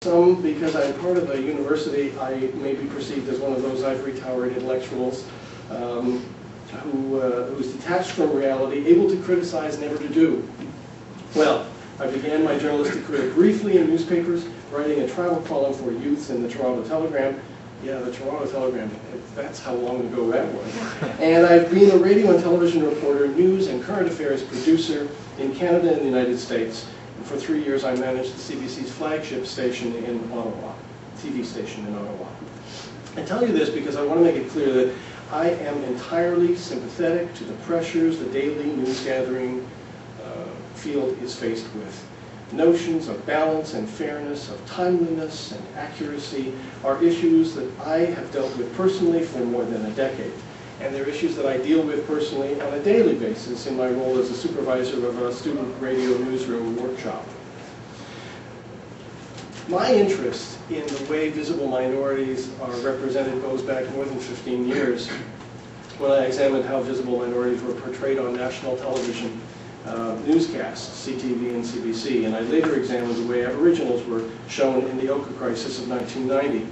Some, because I'm part of a university, I may be perceived as one of those ivory tower intellectuals who's detached from reality, able to criticize, never to do. Well, I began my journalistic career briefly in newspapers, writing a travel column for youths in the Toronto Telegram. Yeah, the Toronto Telegram, that's how long ago that was. And I've been a radio and television reporter, news and current affairs producer in Canada and the United States. For 3 years, I managed the CBC's flagship station in Ottawa, TV station in Ottawa. I tell you this because I want to make it clear that I am entirely sympathetic to the pressures the daily news gathering field is faced with. Notions of balance and fairness, of timeliness and accuracy are issues that I have dealt with personally for more than a decade. And they're issues that I deal with personally on a daily basis in my role as a supervisor of a student radio newsroom workshop. My interest in the way visible minorities are represented goes back more than 15 years when I examined how visible minorities were portrayed on national television newscasts, CTV and CBC, and I later examined the way Aboriginals were shown in the Oka crisis of 1990.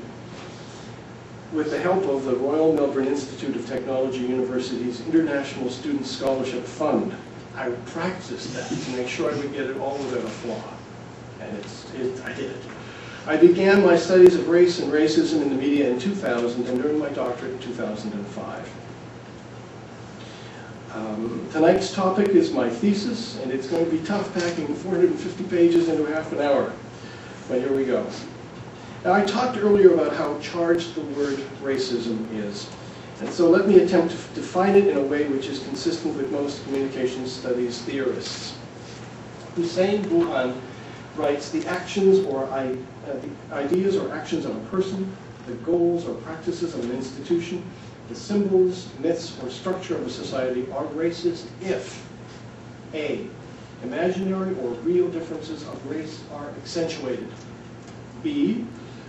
With the help of the Royal Melbourne Institute of Technology University's International Student Scholarship Fund, I practiced that to make sure I would get it all without a flaw. And I did it. I began my studies of race and racism in the media in 2000 and earned my doctorate in 2005. Tonight's topic is my thesis, and it's going to be tough packing 450 pages into half an hour. But here we go. Now, I talked earlier about how charged the word racism is, and so let me attempt to define it in a way which is consistent with most communications studies theorists. Hussein Buhan writes, the actions or the ideas or actions of a person, the goals or practices of an institution, the symbols, myths, or structure of a society are racist if A, imaginary or real differences of race are accentuated, B,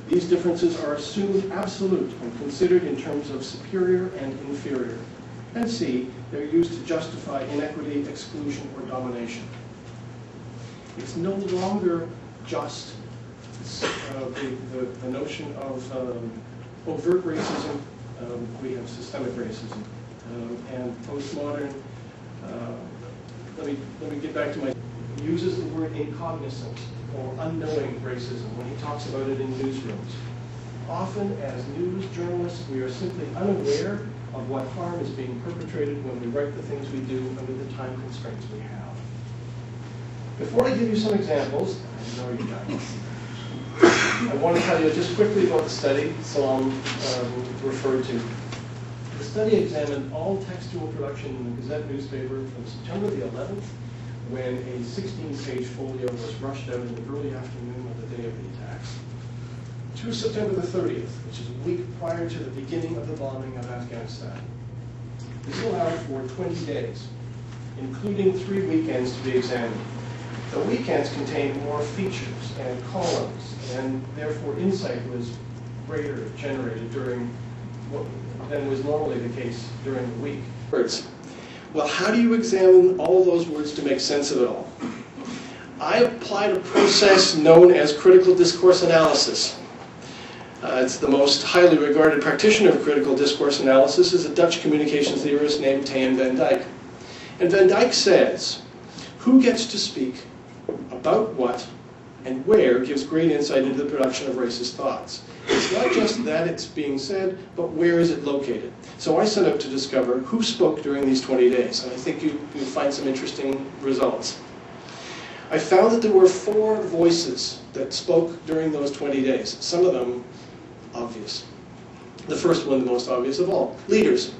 these differences are assumed absolute and considered in terms of superior and inferior, and C, they're used to justify inequity, exclusion, or domination. It's no longer just the notion of overt racism. We have systemic racism. And postmodern, let me get back to he uses the word incognizant or unknowing racism when he talks about it in newsrooms. Often, as news journalists, we are simply unaware of what harm is being perpetrated when we write the things we do under the time constraints we have. Before I give you some examples, I know you're done. I want to tell you just quickly about the study Salam referred to. The study examined all textual production in the Gazette newspaper from September the 11th, when a 16-page folio was rushed out in the early afternoon of the day of the attacks, to September the 30th, which is a week prior to the beginning of the bombing of Afghanistan. This allowed for 20 days, including 3 weekends to be examined. The weekends contained more features and columns, and therefore insight was greater generated than was normally the case during the week. Words. Well, how do you examine all those words to make sense of it all? I applied a process known as critical discourse analysis. It's the most highly regarded practitioner of critical discourse analysis is a Dutch communications theorist named Thijs van Dijk. And Van Dijk says, who gets to speak about what and where gives great insight into the production of racist thoughts. It's not just that it's being said, but where is it located? So I set out to discover who spoke during these 20 days, and I think you'll find some interesting results. I found that there were 4 voices that spoke during those 20 days, some of them obvious. The first one, the most obvious of all, leaders.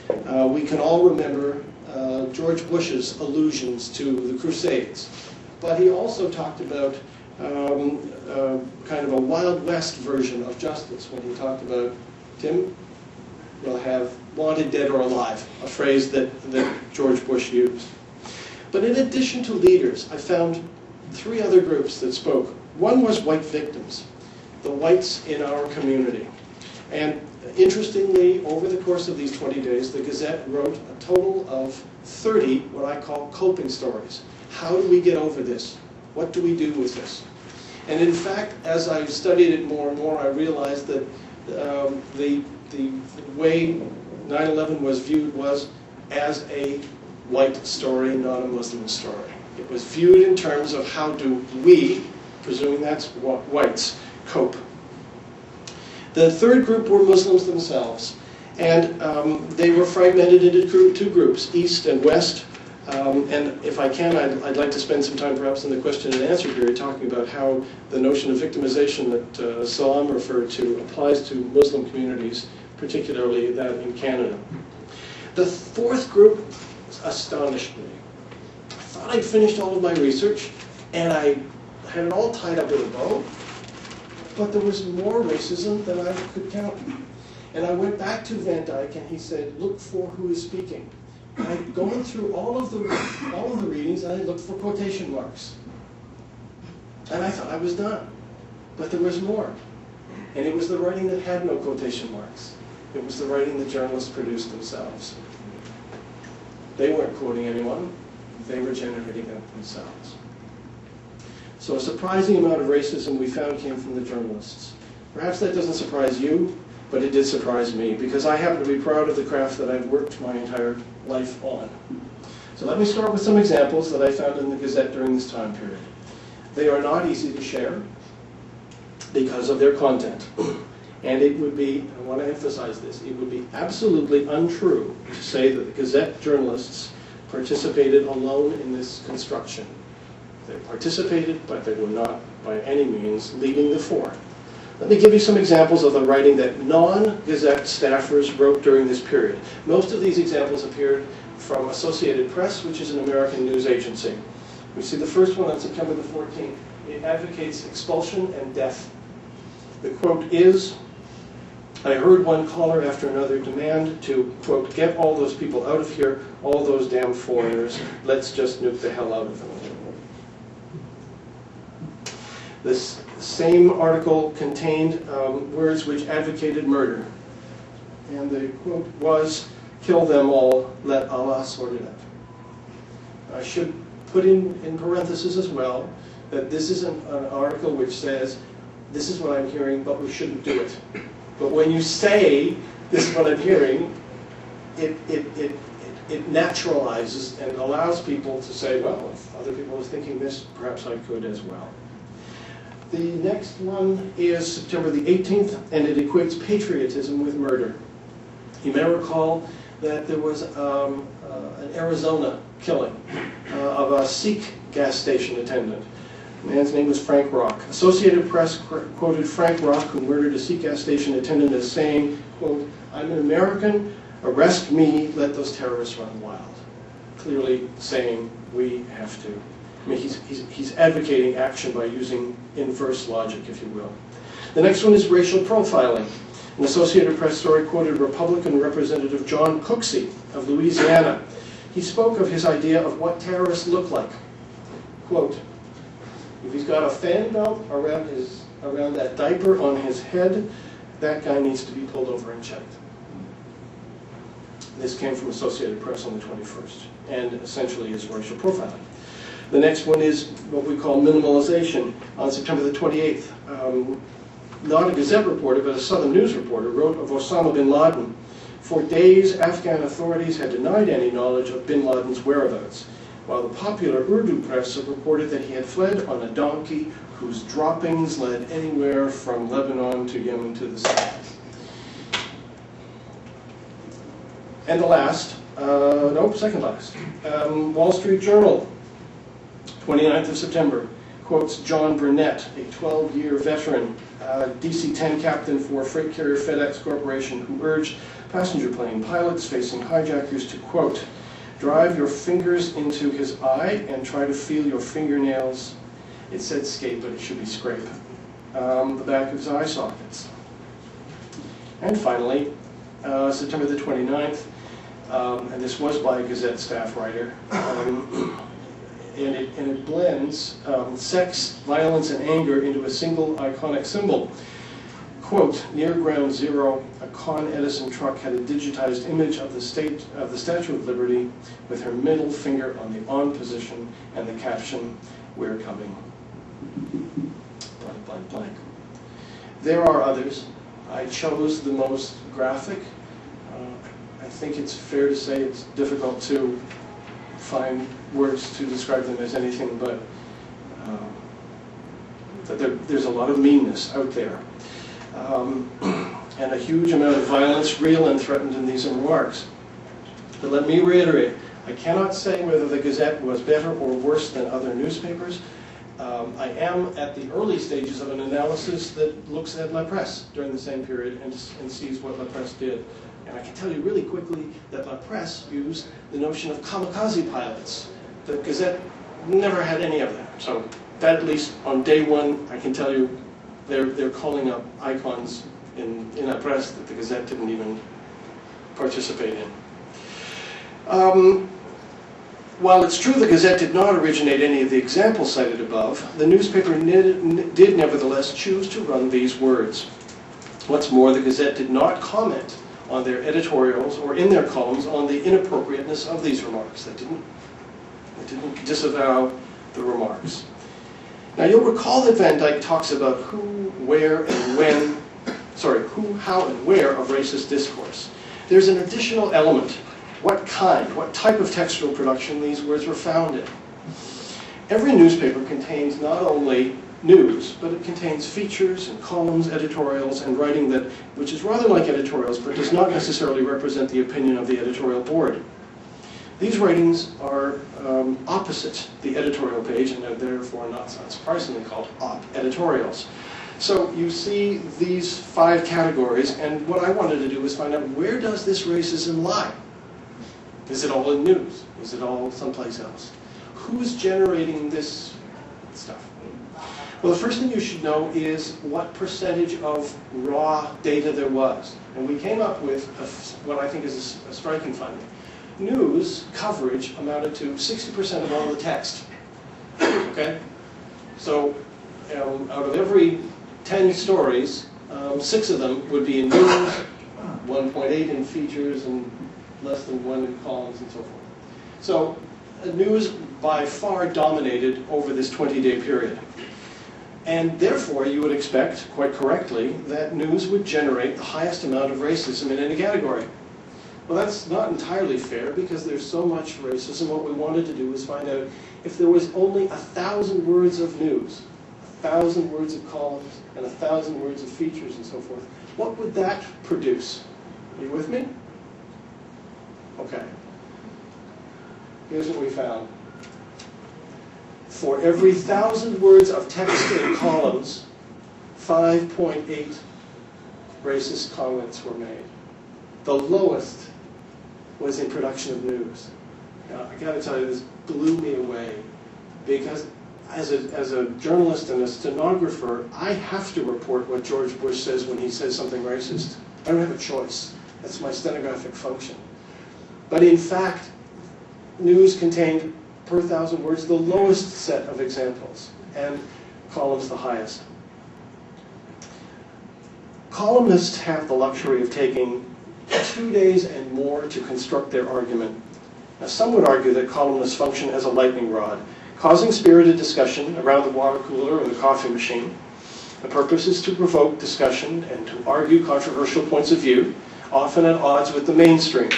We can all remember George Bush's allusions to the Crusades, but he also talked about kind of a Wild West version of justice when he talked about, Tim will have wanted dead or alive, a phrase that George Bush used. But in addition to leaders, I found 3 other groups that spoke. One was white victims, the whites in our community. And interestingly, over the course of these 20 days, the Gazette wrote a total of 30 what I call coping stories. How do we get over this? What do we do with this? And in fact, as I've studied it more and more, I realized that the way 9/11 was viewed was as a white story, not a Muslim story. It was viewed in terms of how do we, presuming that's whites, cope. The third group were Muslims themselves, and they were fragmented into two groups, East and West. And if I can, I'd like to spend some time perhaps in the question and answer period talking about how the notion of victimization that Salam referred to applies to Muslim communities, particularly that in Canada. The fourth group astonished me. I thought I'd finished all of my research, and I had it all tied up in a bow, but there was more racism than I could count. And I went back to Van Dyke, and he said, look for who is speaking. I'd gone through all of the readings, and I looked for quotation marks. And I thought I was done. But there was more. And it was the writing that had no quotation marks. It was the writing the journalists produced themselves. They weren't quoting anyone. They were generating it themselves. So a surprising amount of racism we found came from the journalists. Perhaps that doesn't surprise you, but it did surprise me, because I happen to be proud of the craft that I've worked my entire life on. So let me start with some examples that I found in the Gazette during this time period. They are not easy to share because of their content. And it would be, I want to emphasize this, it would be absolutely untrue to say that the Gazette journalists participated alone in this construction. They participated, but they were not by any means leading the fore. Let me give you some examples of the writing that non-Gazette staffers wrote during this period. Most of these examples appeared from Associated Press, which is an American news agency. We see the first one on September the 14th. It advocates expulsion and death. The quote is, I heard one caller after another demand to, quote, get all those people out of here, all those damn foreigners, let's just nuke the hell out of them. This same article contained words which advocated murder. And the quote was, kill them all, let Allah sort it out. I should put in parentheses as well that this is an article which says, this is what I'm hearing, but we shouldn't do it. But when you say, this is what I'm hearing, it naturalizes and allows people to say, well, if other people are thinking this, perhaps I could as well. The next one is September the 18th, and it equates patriotism with murder. You may recall that there was an Arizona killing of a Sikh gas station attendant. The man's name was Frank Rock. Associated Press quoted Frank Rock, who murdered a Sikh gas station attendant, as saying, quote, I'm an American, arrest me, let those terrorists run wild. Clearly saying we have to. I mean, he's advocating action by using inverse logic, if you will. The next one is racial profiling. An Associated Press story quoted Republican Representative John Cooksey of Louisiana. He spoke of his idea of what terrorists look like. Quote, if he's got a fan belt around that diaper on his head, that guy needs to be pulled over and checked. This came from Associated Press on the 21st, and essentially is racial profiling. The next one is what we call minimalization. On September the 28th, not a Gazette reporter, but a Southern News reporter wrote of Osama bin Laden. For days, Afghan authorities had denied any knowledge of bin Laden's whereabouts, while the popular Urdu press reported that he had fled on a donkey whose droppings led anywhere from Lebanon to Yemen to the south. And the last, second last, Wall Street Journal, 29th of September, quotes John Burnett, a 12-year veteran, DC-10 captain for freight carrier FedEx Corporation, who urged passenger plane pilots facing hijackers to, quote, drive your fingers into his eye and try to feel your fingernails. It said skate, but it should be scrape. The back of his eye sockets. And finally, September the 29th, and this was by a Gazette staff writer, and it blends sex, violence, and anger into a single iconic symbol. Quote, near ground zero, a Con Edison truck had a digitized image of the Statue of Liberty with her middle finger on the on position and the caption, we're coming. blank, blank, blank. There are others. I chose the most graphic. I think it's fair to say it's difficult to find words to describe them as anything but that there's a lot of meanness out there. And a huge amount of violence, real and threatened, in these remarks. But let me reiterate, I cannot say whether the Gazette was better or worse than other newspapers. I am at the early stages of an analysis that looks at La Presse during the same period and sees what La Presse did. And I can tell you really quickly that La Presse used the notion of kamikaze pilots. The Gazette never had any of that. So that, at least on day one, I can tell you they're calling up icons in La Presse that the Gazette didn't even participate in. While it's true the Gazette did not originate any of the examples cited above, the newspaper did nevertheless choose to run these words. What's more, the Gazette did not comment on their editorials or in their columns on the inappropriateness of these remarks. They didn't disavow the remarks. Now you'll recall that Van Dyke talks about who, how, and where of racist discourse. There's an additional element. What type of textual production these words were found in. Every newspaper contains not only news, but it contains features and columns, editorials, and writing which is rather like editorials, but does not necessarily represent the opinion of the editorial board. These writings are opposite the editorial page, and are therefore not surprisingly called op-editorials. So you see these 5 categories, and what I wanted to do was find out, where does this racism lie? Is it all in news? Is it all someplace else? Who's generating this stuff? Well, the first thing you should know is what percentage of raw data there was. And we came up with what I think is a striking finding. News coverage amounted to 60% of all the text. Okay? So out of every 10 stories, 6 of them would be in news, 1.8 in features, and less than 1 in columns, and so forth. So news by far dominated over this 20-day period. And therefore, you would expect, quite correctly, that news would generate the highest amount of racism in any category. Well, that's not entirely fair, because there's so much racism. What we wanted to do was find out if there was only 1,000 words of news, 1,000 words of columns, and 1,000 words of features, and so forth, what would that produce? Are you with me? Okay. Here's what we found. For every 1,000 words of text in columns, 5.8 racist comments were made. The lowest was in production of news. Now, I got to tell you, this blew me away, because as a journalist and a stenographer, I have to report what George Bush says when he says something racist. I don't have a choice. That's my stenographic function. But in fact, news contained, per 1,000 words, the lowest set of examples, and columns the highest. Columnists have the luxury of taking 2 days and more to construct their argument. Now, some would argue that columnists function as a lightning rod, causing spirited discussion around the water cooler or the coffee machine. The purpose is to provoke discussion and to argue controversial points of view, often at odds with the mainstream.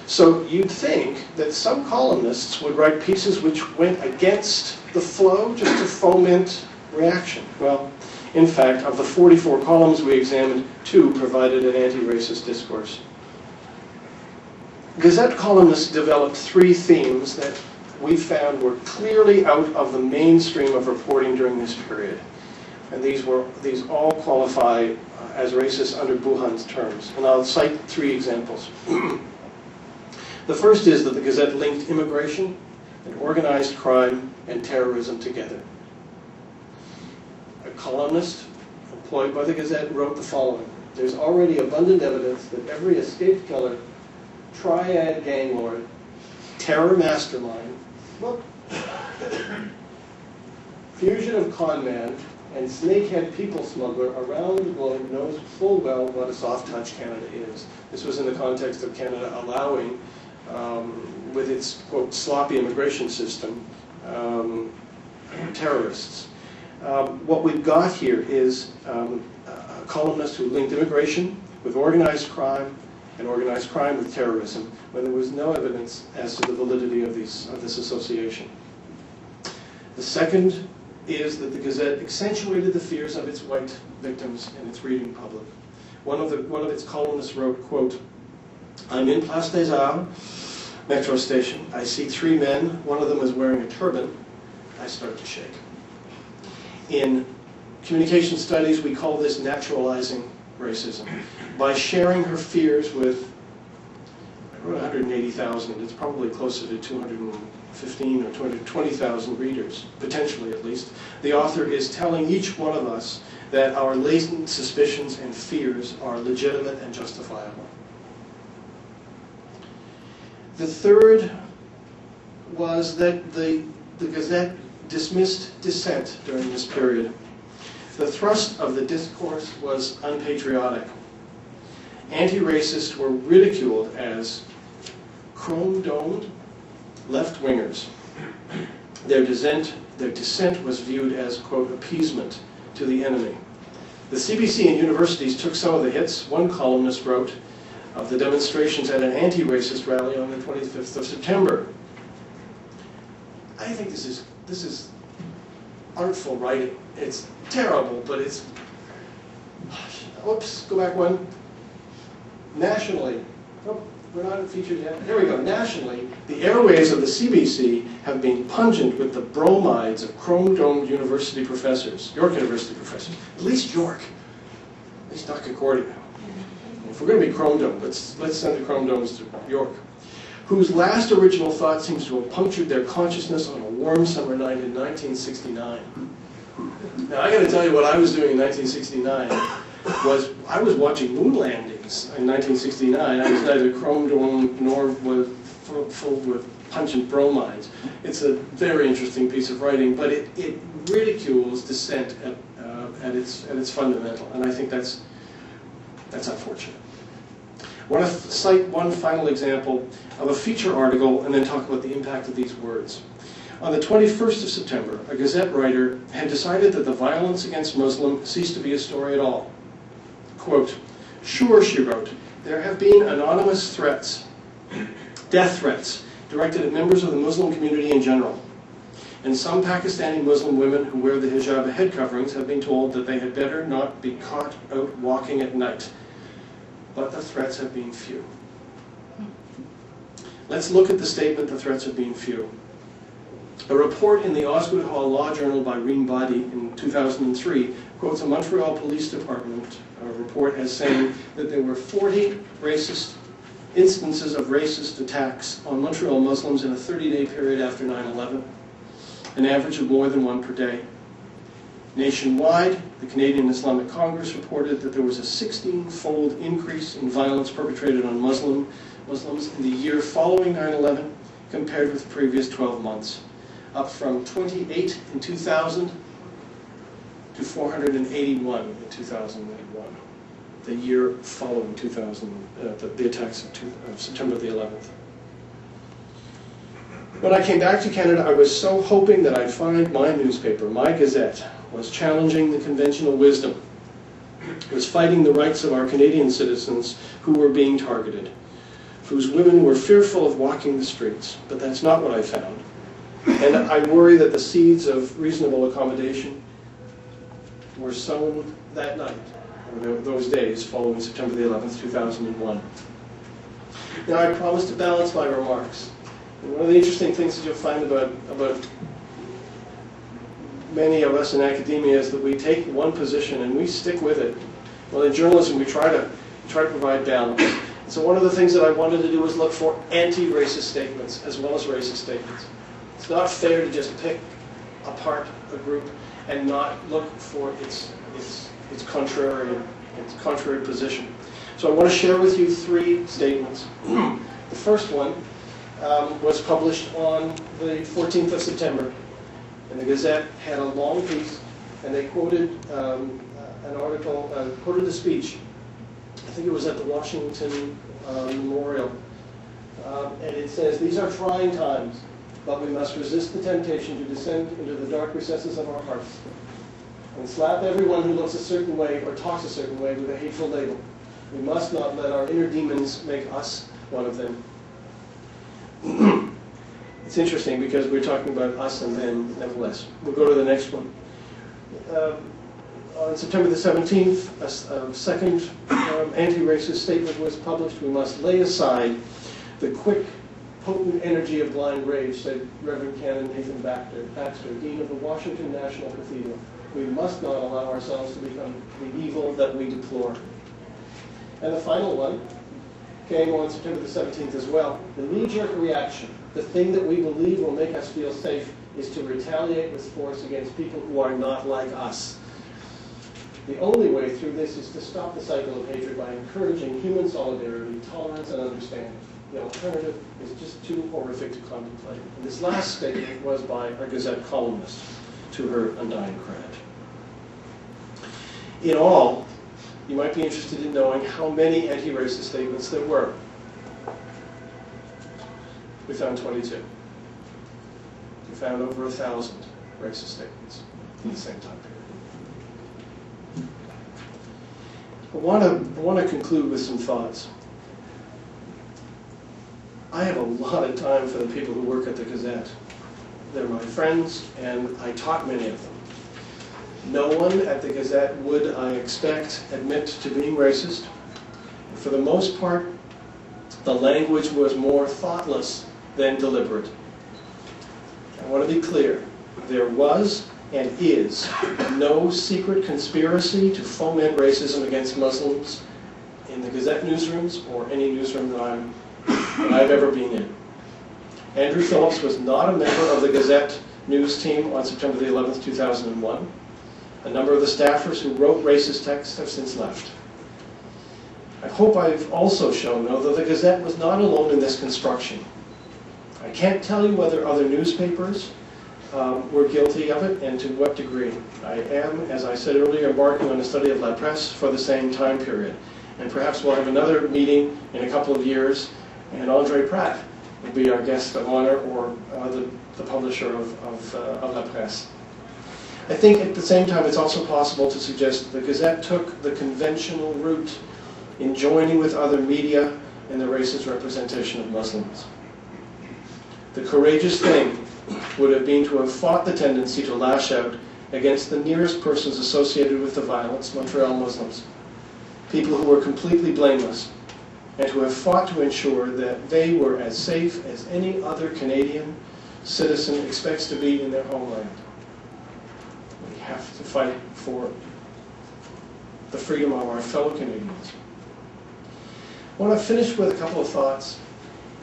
So you'd think that some columnists would write pieces which went against the flow just to foment reaction. Well, in fact, of the 44 columns we examined, 2 provided an anti-racist discourse. Gazette columnists developed 3 themes that we found were clearly out of the mainstream of reporting during this period. And these all qualify as racist under Buchan's terms. And I'll cite 3 examples. The first is that the Gazette linked immigration and organized crime and terrorism together. A columnist employed by the Gazette wrote the following: "There's already abundant evidence that every escaped killer, triad gang lord, terror mastermind, fugitive con man, and snakehead people smuggler around the globe knows full well what a soft touch Canada is." This was in the context of Canada allowing, with its, quote, sloppy immigration system, terrorists. what we've got here is a columnist who linked immigration with organized crime and organized crime with terrorism when there was no evidence as to the validity of this association. The second is that the Gazette accentuated the fears of its white victims in its reading public. One of its columnists wrote, quote, "I'm in Place des Arts metro station. I see three men. One of them is wearing a turban. I start to shake." In communication studies, we call this naturalizing racism. By sharing her fears with, I wrote 180,000, it's probably closer to 215 or 220,000 readers, potentially at least, the author is telling each one of us that our latent suspicions and fears are legitimate and justifiable. The third was that the Gazette dismissed dissent during this period. The thrust of the discourse was unpatriotic. Anti-racists were ridiculed as chrome-domed left-wingers. Their dissent was viewed as, quote, appeasement to the enemy. The CBC and universities took some of the hits. One columnist wrote of the demonstrations at an anti-racist rally on the 25th of September. I think this is artful writing. It's terrible, but it's, whoops, go back one. Nationally, oh, we're not featured yet. Here we go. Nationally, the airways of the CBC have been pungent with the bromides of chrome-domed university professors, York University professors, at least York, at least not Concordia. If we're going to be chrome-domed, let's send the chrome-domes to York, whose last original thought seems to have punctured their consciousness on a warm summer night in 1969. Now, I got to tell you what I was doing in 1969 was I was watching moon landings in 1969. I was neither chrome-domed nor full with pungent bromides. It's a very interesting piece of writing, but it ridicules dissent at its fundamental, and I think that's unfortunate. I want to cite one final example of a feature article and then talk about the impact of these words. On the 21st of September, a Gazette writer had decided that the violence against Muslims ceased to be a story at all. Quote, "Sure," she wrote, "there have been anonymous threats, death threats, directed at members of the Muslim community in general. And some Pakistani Muslim women who wear the hijab head coverings have been told that they had better not be caught out walking at night. But the threats have been few." Let's look at the statement, "the threats have been few." A report in the Osgood Hall Law Journal by Reem Badi in 2003 quotes a Montreal Police Department report as saying that there were 40 instances of racist attacks on Montreal Muslims in a 30-day period after 9/11, an average of more than one per day. Nationwide, the Canadian Islamic Congress reported that there was a 16-fold increase in violence perpetrated on Muslims in the year following 9/11 compared with the previous 12 months, up from 28 in 2000 to 481 in 2001, the year following the attacks of September the 11th. When I came back to Canada, I was so hoping that I'd find my newspaper, my Gazette, was challenging the conventional wisdom. It was fighting the rights of our Canadian citizens who were being targeted, whose women were fearful of walking the streets, but that's not what I found. And I worry that the seeds of reasonable accommodation were sown that night, or those days following September the 11th, 2001. Now, I promised to balance my remarks. And one of the interesting things that you'll find about many of us in academia is that we take one position and we stick with it. Well, in journalism, we try to provide balance. So one of the things that I wanted to do was look for anti-racist statements as well as racist statements. It's not fair to just pick apart a group and not look for its contrary position. So I want to share with you three statements. The first one was published on the 14th of September, and the Gazette had a long piece, and they quoted an article, quoted a speech. I think it was at the Washington Memorial, and it says, "These are trying times, but we must resist the temptation to descend into the dark recesses of our hearts and slap everyone who looks a certain way or talks a certain way with a hateful label. We must not let our inner demons make us one of them. It's interesting because we're talking about us and them nevertheless. We'll go to the next one. On September the 17th, a second anti-racist statement was published. We must lay aside the quick, potent energy of blind rage, said Reverend Canon Nathan Baxter, Dean of the Washington National Cathedral. We must not allow ourselves to become the evil that we deplore. And the final one came on September the 17th as well. The knee-jerk reaction, the thing that we believe will make us feel safe, is to retaliate with force against people who are not like us. The only way through this is to stop the cycle of hatred by encouraging human solidarity, tolerance, and understanding. The alternative is just too horrific to contemplate. And this last statement was by a Gazette columnist, to her undying credit. In all, you might be interested in knowing how many anti-racist statements there were. We found 22. We found over 1,000 racist statements in the same time period. I want to conclude with some thoughts. I have a lot of time for the people who work at the Gazette. They're my friends, and I taught many of them. No one at the Gazette would, I expect, admit to being racist. For the most part, the language was more thoughtless than deliberate. I want to be clear. There was and is no secret conspiracy to foment racism against Muslims in the Gazette newsrooms or any newsroom that I've ever been in. Andrew Phillips was not a member of the Gazette news team on September the 11th, 2001. A number of the staffers who wrote racist texts have since left. I hope I've also shown, though, that the Gazette was not alone in this construction. I can't tell you whether other newspapers were guilty of it and to what degree. I am, as I said earlier, embarking on a study of La Presse for the same time period. And perhaps we'll have another meeting in a couple of years, and Andre Pratt will be our guest of honor, or the publisher of La Presse. I think at the same time it's also possible to suggest the Gazette took the conventional route in joining with other media in the racist representation of Muslims. The courageous thing would have been to have fought the tendency to lash out against the nearest persons associated with the violence, Montreal Muslims, people who were completely blameless, and who have fought to ensure that they were as safe as any other Canadian citizen expects to be in their homeland. We have to fight for the freedom of our fellow Canadians. I want to finish with a couple of thoughts.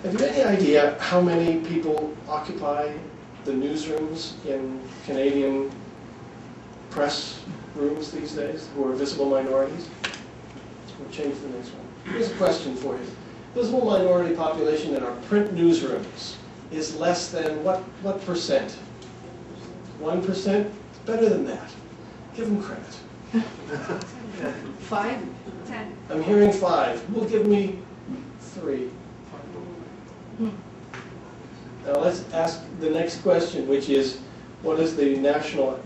Have you any idea how many people occupy the newsrooms in Canadian press rooms these days who are visible minorities? We'll change the next one. Here's a question for you. Visible minority population in our print newsrooms is less than what percent? 1%? It's better than that. Give them credit. 5, 10. I'm hearing 5. Well, give me 3. Now let's ask the next question, which is, what is the national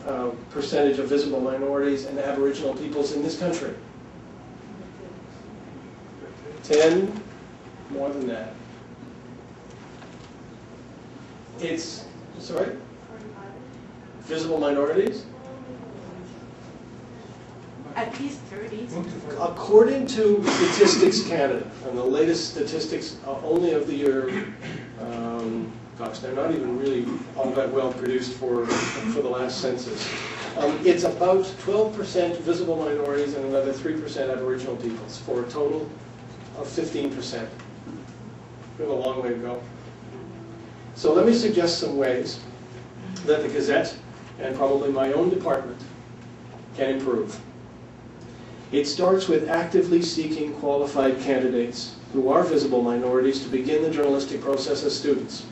percentage of visible minorities and Aboriginal peoples in this country? 10? More than that. It's, sorry? Visible minorities? At least 30. According to Statistics Canada, and the latest statistics only of the year, gosh, they're not even really all that well produced for the last census. It's about 12% visible minorities and another 3% Aboriginal peoples, for a total of 15%. We have a long way to go. So let me suggest some ways that the Gazette, and probably my own department, can improve. It starts with actively seeking qualified candidates who are visible minorities to begin the journalistic process as students.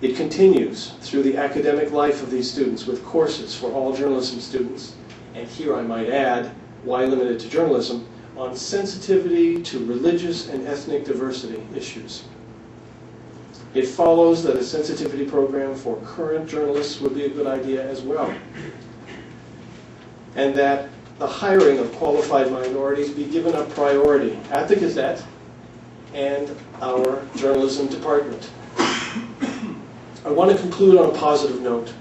It continues through the academic life of these students with courses for all journalism students, and here I might add, why limited to journalism, on sensitivity to religious and ethnic diversity issues. It follows that a sensitivity program for current journalists would be a good idea as well. and that the hiring of qualified minorities be given a priority at the Gazette and our journalism department. I want to conclude on a positive note.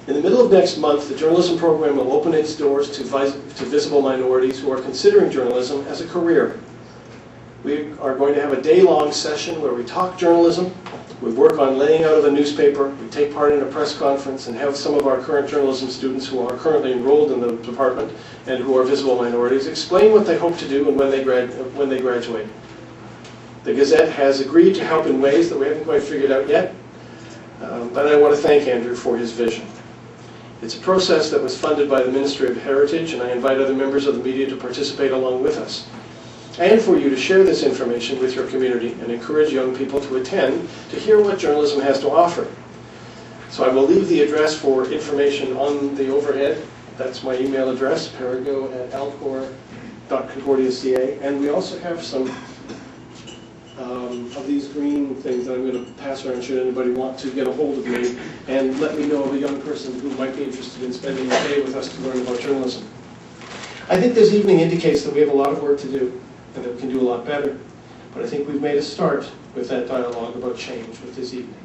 In the middle of next month, the journalism program will open its doors to visible minorities who are considering journalism as a career. We are going to have a day-long session where we talk journalism, we work on laying out of a newspaper, we take part in a press conference, and have some of our current journalism students who are currently enrolled in the department and who are visible minorities explain what they hope to do and when they graduate. The Gazette has agreed to help in ways that we haven't quite figured out yet, but I want to thank Andrew for his vision. It's a process that was funded by the Ministry of Heritage, and I invite other members of the media to participate along with us, and for you to share this information with your community and encourage young people to attend to hear what journalism has to offer. So I will leave the address for information on the overhead. That's my email address, perigoe@alcor.concordia.ca, and we also have some of these green things that I'm going to pass around should anybody want to get a hold of me and let me know of a young person who might be interested in spending a day with us to learn about journalism. I think this evening indicates that we have a lot of work to do and that we can do a lot better, but I think we've made a start with that dialogue about change with this evening.